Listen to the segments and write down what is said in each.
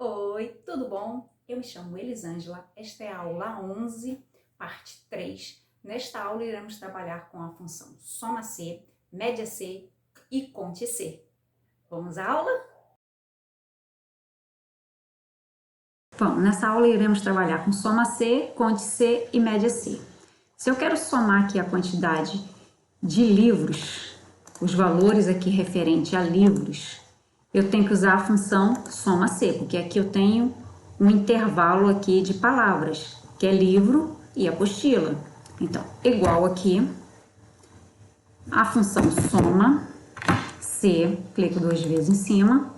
Oi, tudo bom? Eu me chamo Elisângela, esta é a aula 11, parte 3. Nesta aula iremos trabalhar com a função soma-C, média-C e conte-C. Vamos à aula? Bom, nessa aula iremos trabalhar com soma-C, conte-C e média-C. Se eu quero somar aqui a quantidade de livros, os valores aqui referente a livros, eu tenho que usar a função soma-C, porque aqui eu tenho um intervalo aqui de palavras, que é livro e apostila. Então, igual aqui, a função soma-C, clico 2 vezes em cima,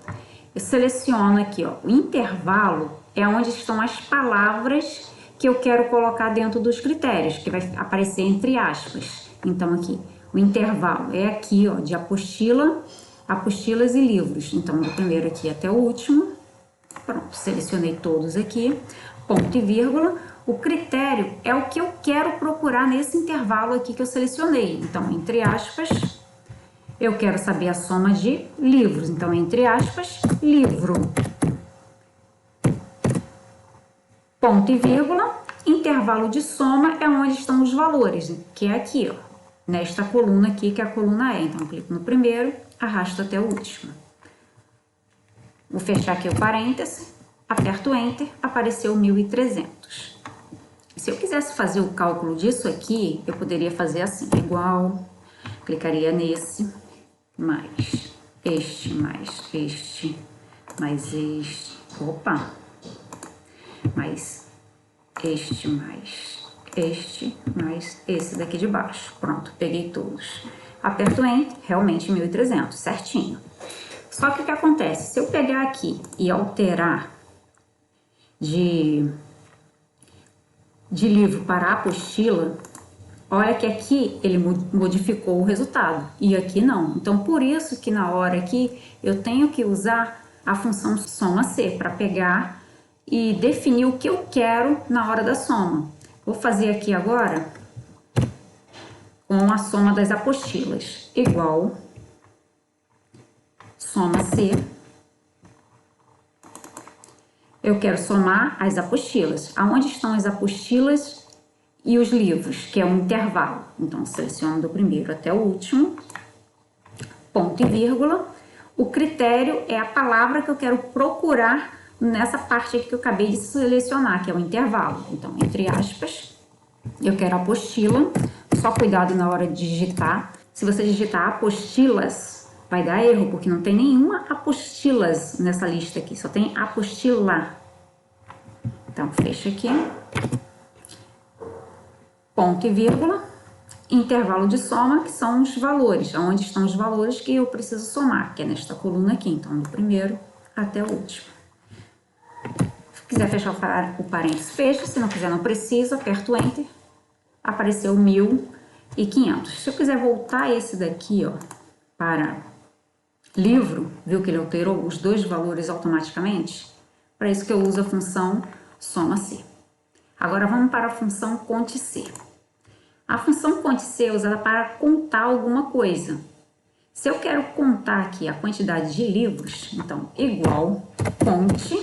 eu seleciono aqui, ó, o intervalo é onde estão as palavras que eu quero colocar dentro dos critérios, que vai aparecer entre aspas. Então, aqui, o intervalo é aqui, ó, de apostila, apostilas e livros. Então, do primeiro aqui até o último. Pronto, selecionei todos aqui. Ponto e vírgula. O critério é o que eu quero procurar nesse intervalo aqui que eu selecionei. Então, entre aspas, eu quero saber a soma de livros. Então, entre aspas, livro. Ponto e vírgula. Intervalo de soma é onde estão os valores, que é aqui, ó, nesta coluna aqui, que é a coluna E. Então, clico no primeiro, arrasto até o último. Vou fechar aqui o parêntese, aperto Enter, apareceu 1.300. Se eu quisesse fazer o cálculo disso aqui, eu poderia fazer assim, igual, clicaria nesse, mais este, mais este, mais este, opa, mais este, mais este, mais esse daqui de baixo. Pronto, peguei todos. Aperto Enter, realmente 1.300, certinho. Só que o que acontece? Se eu pegar aqui e alterar de livro para apostila, olha que aqui ele modificou o resultado e aqui não. Então, por isso que na hora aqui eu tenho que usar a função soma-C para pegar e definir o que eu quero na hora da soma. Vou fazer aqui agora com a soma das apostilas, igual soma-C. Eu quero somar as apostilas. Aonde estão as apostilas e os livros, que é um intervalo. Então, seleciono do primeiro até o último, ponto e vírgula. O critério é a palavra que eu quero procurar nessa parte aqui que eu acabei de selecionar, que é o intervalo. Então, entre aspas, eu quero apostila. Só cuidado na hora de digitar. Se você digitar apostilas, vai dar erro, porque não tem nenhuma apostilas nessa lista aqui, só tem apostila. Então, fecha aqui. Ponto e vírgula. Intervalo de soma, que são os valores. Onde estão os valores que eu preciso somar, que é nesta coluna aqui. Então, do primeiro até o último. Se quiser fechar o parênteses, fecha. Se não quiser, não precisa. Aperto Enter. Apareceu 1.500. Se eu quiser voltar esse daqui, ó, para livro, viu que ele alterou os dois valores automaticamente? Para isso que eu uso a função soma-C. Agora vamos para a função conte-C. A função conte-C é usada para contar alguma coisa. Se eu quero contar aqui a quantidade de livros, então, igual conte-C.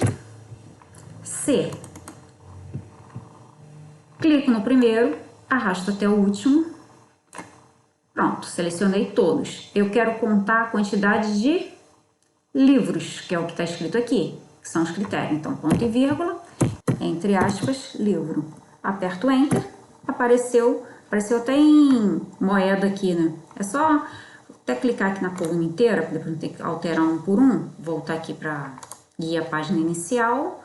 Clico no primeiro, arrasto até o último. Pronto, selecionei todos. Eu quero contar a quantidade de livros, que é o que está escrito aqui, que são os critérios. Então, ponto e vírgula, entre aspas, livro. Aperto Enter, apareceu até em moeda aqui, né? É só até clicar aqui na coluna inteira, para depois não ter que alterar um por um. Voltar aqui para guia página inicial,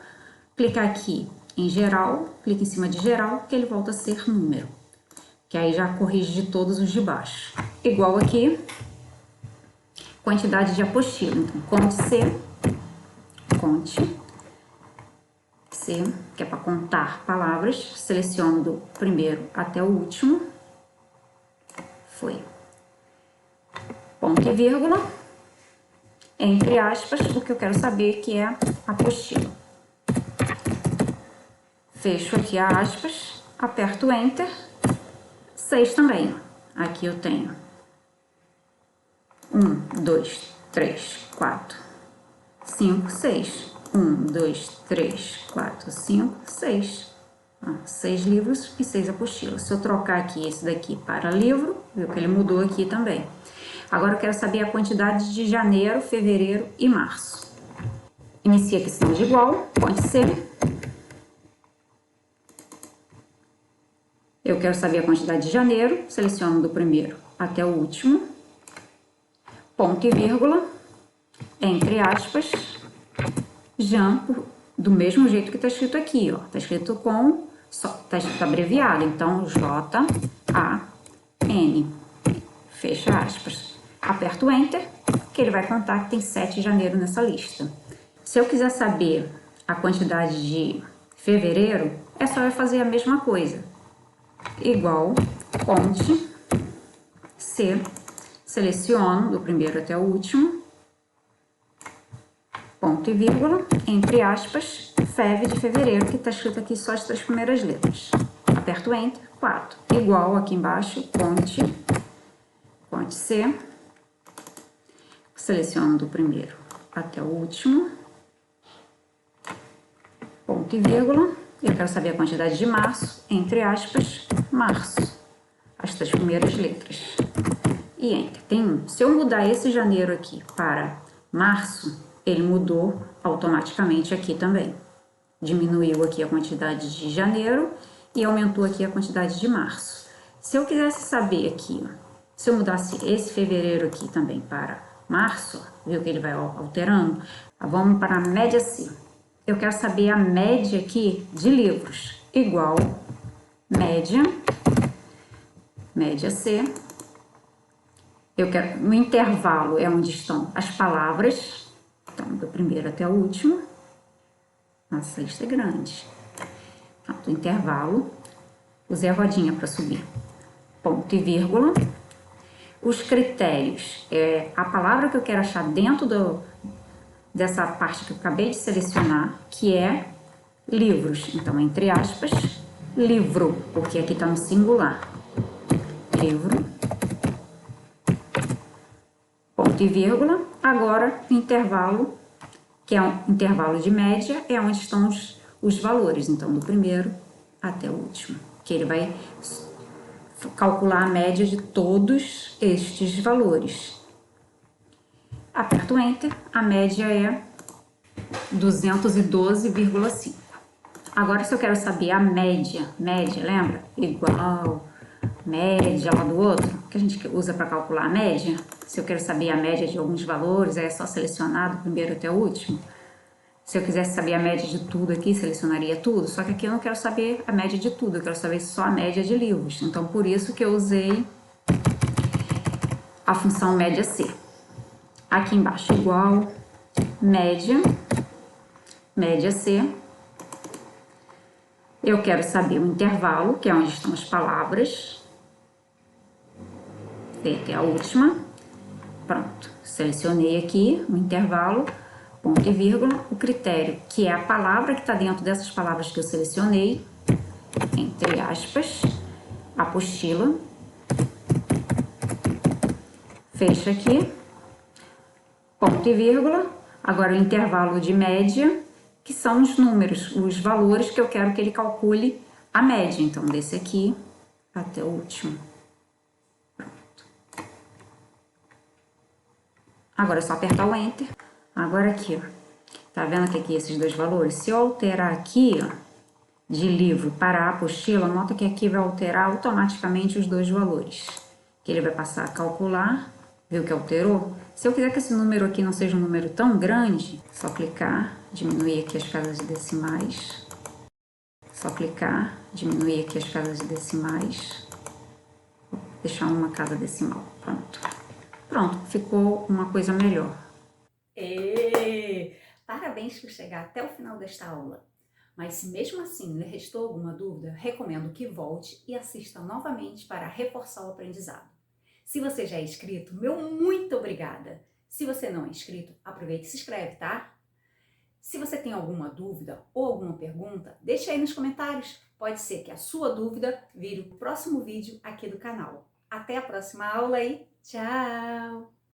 clicar aqui em geral, clica em cima de geral, que ele volta a ser número. Que aí já corrige de todos os de baixo. Igual aqui, quantidade de apostila. Então, conte-C, que é para contar palavras. Seleciono do primeiro até o último. Foi. Ponto e vírgula. Entre aspas, o que eu quero saber que é apostila. Fecho aqui a aspas, aperto Enter. 6 também. Aqui eu tenho 1, 2, 3, 4, 5, 6. 1, 2, 3, 4, 5, 6. 6 livros e 6 apostilas. Se eu trocar aqui esse daqui para livro, viu que ele mudou aqui também. Agora eu quero saber a quantidade de janeiro, fevereiro e março. Inicia aqui sinal de igual, pode ser. Eu quero saber a quantidade de janeiro, seleciono do primeiro até o último. Ponto e vírgula, entre aspas, Jean, do mesmo jeito que está escrito aqui, ó. Está escrito com, está escrito abreviado, então J-A-N, fecha aspas. Aperto Enter, que ele vai contar que tem 7 de janeiro nessa lista. Se eu quiser saber a quantidade de fevereiro, é só eu fazer a mesma coisa. Igual, ponte, C, seleciono do primeiro até o último, ponto e vírgula, entre aspas, FEV de fevereiro, que está escrito aqui só as 3 primeiras letras. Aperto Enter, 4. Igual aqui embaixo, ponte C, seleciono do primeiro até o último, ponto e vírgula, eu quero saber a quantidade de março, entre aspas, março, as 3 primeiras letras. E Enter, tem 1. Se eu mudar esse janeiro aqui para março, ele mudou automaticamente aqui também. Diminuiu aqui a quantidade de janeiro e aumentou aqui a quantidade de março. Se eu quisesse saber aqui, ó, se eu mudasse esse fevereiro aqui também para março, viu que ele vai alterando? Vamos para a média C. Eu quero saber a média aqui de livros. Igual, média C. Eu quero, no intervalo é onde estão as palavras, então do primeiro até o último. Nossa, a lista é grande. Pronto, intervalo, usei a rodinha para subir. Ponto e vírgula. Os critérios, a palavra que eu quero achar dentro dessa parte que eu acabei de selecionar, que é livros. Então, entre aspas, livro, porque aqui está no singular. Livro. Ponto e vírgula. Agora, intervalo, que é um intervalo de média, é onde estão os valores. Então, do primeiro até o último, que ele vai calcular a média de todos estes valores. Aperto Enter, a média é 212,5. Agora, se eu quero saber a média, lembra? Igual, média lá do outro, que a gente usa para calcular a média. Se eu quero saber a média de alguns valores, é só selecionar do primeiro até o último. Se eu quisesse saber a média de tudo aqui, selecionaria tudo, só que aqui eu não quero saber a média de tudo, eu quero saber só a média de livros. Então, por isso que eu usei a função média C. Aqui embaixo, igual, média C. Eu quero saber o intervalo, que é onde estão as palavras, até a última. Pronto, selecionei aqui o intervalo, ponto e vírgula, o critério, que é a palavra que está dentro dessas palavras que eu selecionei, entre aspas, apostila, fecha aqui, ponto e vírgula, agora o intervalo de média, que são os números, os valores que eu quero que ele calcule a média, então desse aqui até o último. Pronto. Agora é só apertar o Enter. Agora aqui, ó, tá vendo que aqui esses dois valores? Se eu alterar aqui, ó, de livro para apostila, nota que aqui vai alterar automaticamente os dois valores. Que ele vai passar a calcular, viu que alterou? Se eu quiser que esse número aqui não seja um número tão grande, só clicar, diminuir aqui as casas decimais. Só clicar, diminuir aqui as casas decimais. Vou deixar uma casa decimal, pronto. Pronto, ficou uma coisa melhor. Parabéns por chegar até o final desta aula. Mas se mesmo assim lhe restou alguma dúvida, recomendo que volte e assista novamente para reforçar o aprendizado. Se você já é inscrito, meu muito obrigada! Se você não é inscrito, aproveita e se inscreve, tá? Se você tem alguma dúvida ou alguma pergunta, deixe aí nos comentários. Pode ser que a sua dúvida vire o próximo vídeo aqui do canal. Até a próxima aula e tchau!